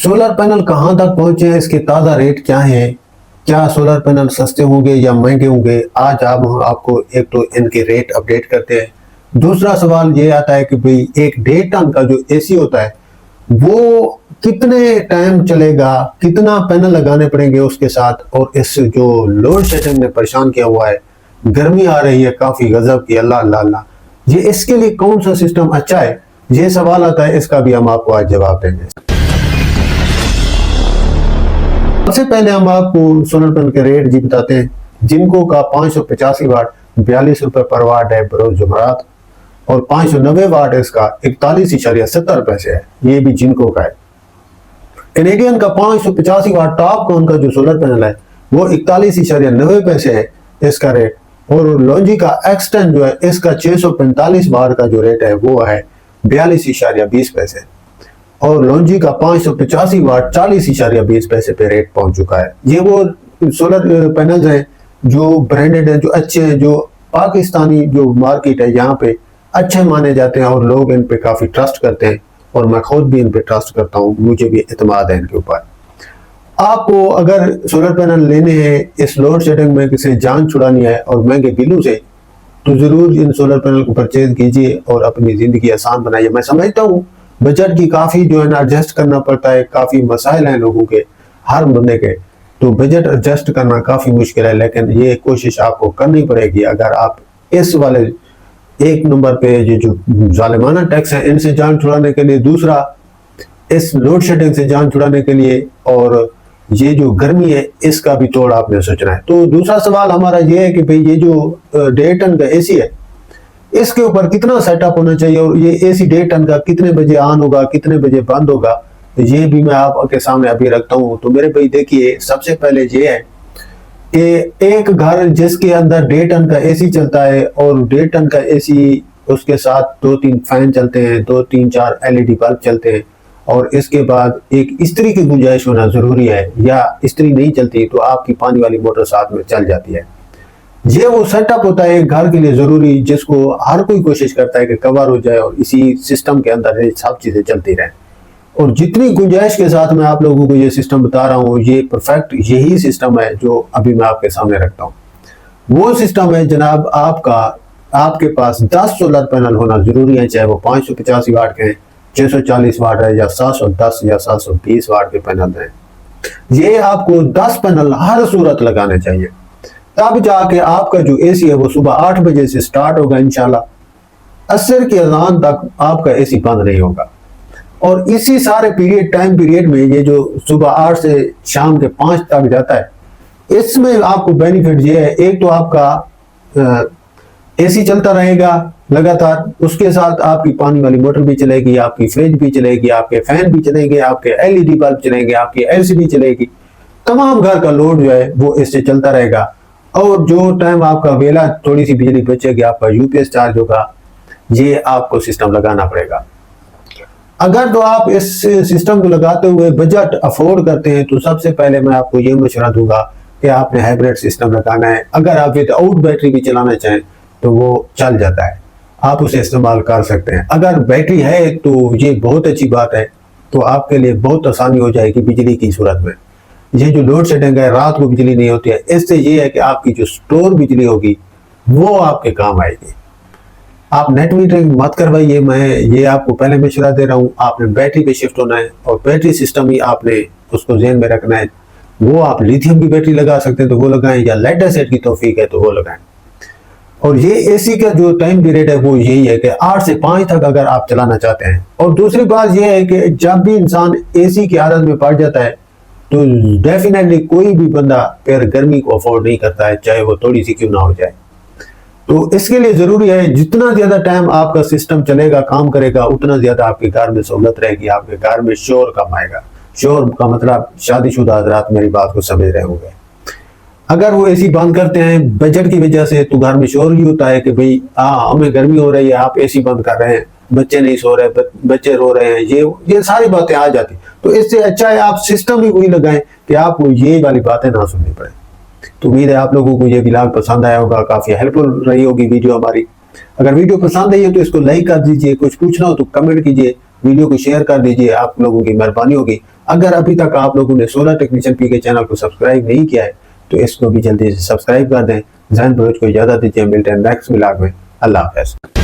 Solar panel कहाँ तक पहुंचे हैं, इसके ताज़ा रेट क्या हैं, क्या सोलर पैनल सस्ते होंगे या महंगे होंगे, आज आपको एक तो इनके रेट अपडेट करते हैं। दूसरा सवाल ये आता है कि भाई एक 1.5 टन का जो एसी होता है वो कितने टाइम चलेगा, कितना पैनल लगाने पड़ेंगे उसके साथ, और इस जो लोड शेडिंग ने परेशान किया हुआ है, गर्मी आ रही है काफ़ी गजब की, अल्लाह अल्लाह अल्लाह, ये इसके लिए कौन सा सिस्टम अच्छा है, ये सवाल आता है, इसका भी हम आपको आज जवाब देंगे। सबसे पहले हम आपको सोलर पैनल के रेट जी बताते हैं। जिनको का 585 वाट 42 रुपए पर वाट है बरोज जुमरात, और 590 वाट इसका 41.70 पैसे है, ये भी जिनको का है। कैनेडियन का 585 वाट टॉप कॉन का जो सोलर पैनल है वो 41.90 पैसे है इसका रेट, और लॉन्जी का एक्सटेंड जो है इसका 645 वाट का जो रेट है वो है 42.20 पैसे, और लॉन्जी का 585 वाट 40.20 पैसे पे रेट पहुंच चुका है। ये वो सोलर पैनल्स हैं जो ब्रांडेड हैं, जो अच्छे हैं, जो पाकिस्तानी जो मार्केट है यहाँ पे अच्छे माने जाते हैं और लोग इन पे काफी ट्रस्ट करते हैं, और मैं खुद भी इन पे ट्रस्ट करता हूँ, मुझे भी इत्मीनान है इनके ऊपर। आपको अगर सोलर पैनल लेने हैं इस लोड शेडिंग में किसी जान छुड़ानी है और महंगे बिलों से, तो जरूर इन सोलर पैनल को परचेज कीजिए और अपनी जिंदगी आसान बनाइए। मैं समझता हूँ बजट की काफी जो है ना एडजस्ट करना पड़ता है, काफी मसाइल हैं लोगों के, हर बंदे के, तो बजट एडजस्ट करना काफी मुश्किल है, लेकिन ये कोशिश आपको करनी पड़ेगी अगर आप इस वाले एक नंबर पे ये जो जालिमाना टैक्स है इनसे जान छुड़ाने के लिए, दूसरा इस लोड शेडिंग से जान छुड़ाने के लिए, और ये जो गर्मी है इसका भी तोड़ आपने सोचना है। तो दूसरा सवाल हमारा ये है कि भाई ये जो 1.5 टन का एसी है इसके ऊपर कितना सेटअप होना चाहिए, और ये एसी 1.5 टन का कितने बजे ऑन होगा, कितने बजे बंद होगा, ये भी मैं आपके सामने अभी रखता हूँ। तो मेरे भाई देखिए, सबसे पहले ये है कि एक घर जिसके अंदर 1.5 टन का एसी चलता है, और 1.5 टन का एसी उसके साथ 2-3 फैन चलते हैं, 2-3-4 एलईडी बल्ब चलते हैं, और इसके बाद एक इस्त्री की गुंजाइश होना जरूरी है, या इस्त्री नहीं चलती तो आपकी पानी वाली मोटर साथ में चल जाती है। ये वो सेटअप होता है एक घर के लिए जरूरी, जिसको हर कोई कोशिश करता है कि कवर हो जाए और इसी सिस्टम के अंदर ये सब चीजें चलती रहें। और जितनी गुंजाइश के साथ मैं आप लोगों को ये सिस्टम बता रहा हूँ, ये परफेक्ट यही सिस्टम है जो अभी मैं आपके सामने रखता हूँ। वो सिस्टम है जनाब आपके पास 10 सोलर पैनल होना जरूरी है, चाहे वो 585 वाट के हैं, 640 वाट है, या 710 या 720 वाट के पैनल हैं। ये आपको 10 पैनल हर सूरत लगाने चाहिए, तब जाके आपका जो एसी है वो सुबह 8 बजे से स्टार्ट होगा इंशाल्लाह, असर के अज़ान तक आपका एसी बंद नहीं होगा। और इसी सारे टाइम पीरियड में ये जो सुबह 8 से शाम के 5 तक जाता है, इसमें आपको बेनिफिट ये है, एक तो आपका एसी चलता रहेगा लगातार, उसके साथ आपकी पानी वाली मोटर भी चलेगी, आपकी फ्रिज भी चलेगी, आपके फैन भी चलेंगे, आपके एलईडी बल्ब चलेंगे, आपकी एलसीडी चलेगी, तमाम घर का लोड जो है वो इससे चलता रहेगा। और जो टाइम आपका वेला थोड़ी सी बिजली बचेगी, आपका यूपीएस चार्ज होगा, ये आपको सिस्टम लगाना पड़ेगा। अगर तो आप इस सिस्टम को लगाते हुए बजट अफोर्ड करते हैं, तो सबसे पहले मैं आपको ये मशवरा दूंगा कि आपने हाइब्रिड सिस्टम लगाना है। अगर आप विदाउट बैटरी भी चलाना चाहें तो वो चल जाता है, आप उसे इस्तेमाल कर सकते हैं। अगर बैटरी है तो ये बहुत अच्छी बात है, तो आपके लिए बहुत आसानी हो जाएगी बिजली की सूरत में। ये जो लोड शेडिंग है, रात को बिजली नहीं होती है, इससे ये है कि आपकी जो स्टोर बिजली होगी वो आपके काम आएगी। आप नेट मीटरिंग मत करवाइए, मैं ये आपको पहले मशवरा दे रहा हूँ। आपने बैटरी पे शिफ्ट होना है, और बैटरी सिस्टम ही आपने उसको ज़हन में रखना है। वो आप लिथियम की बैटरी लगा सकते हैं तो वो लगाएं, या लेड एसिड की तौफीक है तो वो लगाएं। और ये एसी का जो टाइम पीरियड है वो यही है कि 8 से 5 तक अगर आप चलाना चाहते हैं। और दूसरी बात यह है कि जब भी इंसान एसी की आदत में पड़ जाता है तो डेफिनेटली कोई भी बंदा फिर गर्मी को अफोर्ड नहीं करता है, चाहे वो थोड़ी सी क्यों ना हो जाए। तो इसके लिए जरूरी है जितना ज्यादा टाइम आपका सिस्टम चलेगा, काम करेगा, उतना ज्यादा आपके घर में सहूलत रहेगी, आपके घर में शोर कम आएगा। शोर का मतलब शादीशुदा हज़रात मेरी बात को समझ रहे होंगे। अगर वो एसी बंद करते हैं बजट की वजह से, तो घर में शोर ही होता है कि भाई हमें गर्मी हो रही है, आप एसी बंद कर रहे हैं, बच्चे नहीं सो रहे, बच्चे रो रहे हैं, ये सारी बातें आ जाती। तो इससे अच्छा है आप सिस्टम ही वही लगाएं कि आपको ये वाली बातें ना सुननी पड़े। तो उम्मीद है आप लोगों को ये व्लॉग पसंद आया होगा, काफी हेल्पफुल रही होगी वीडियो हमारी। अगर वीडियो पसंद आई है तो इसको लाइक कर दीजिए, कुछ पूछना हो तो कमेंट कीजिए, वीडियो को शेयर कर दीजिए, आप लोगों की मेहरबानी होगी। अगर अभी तक आप लोगों ने सोलर टेक्नीशियन पी के चैनल को सब्सक्राइब नहीं किया है तो इसको भी जल्दी से सब्सक्राइब कर दें। जहन भरोज को इजाजत दीजिए, मिलते हैं नेक्स्ट व्लॉग में। अल्लाह हाफ़िज़।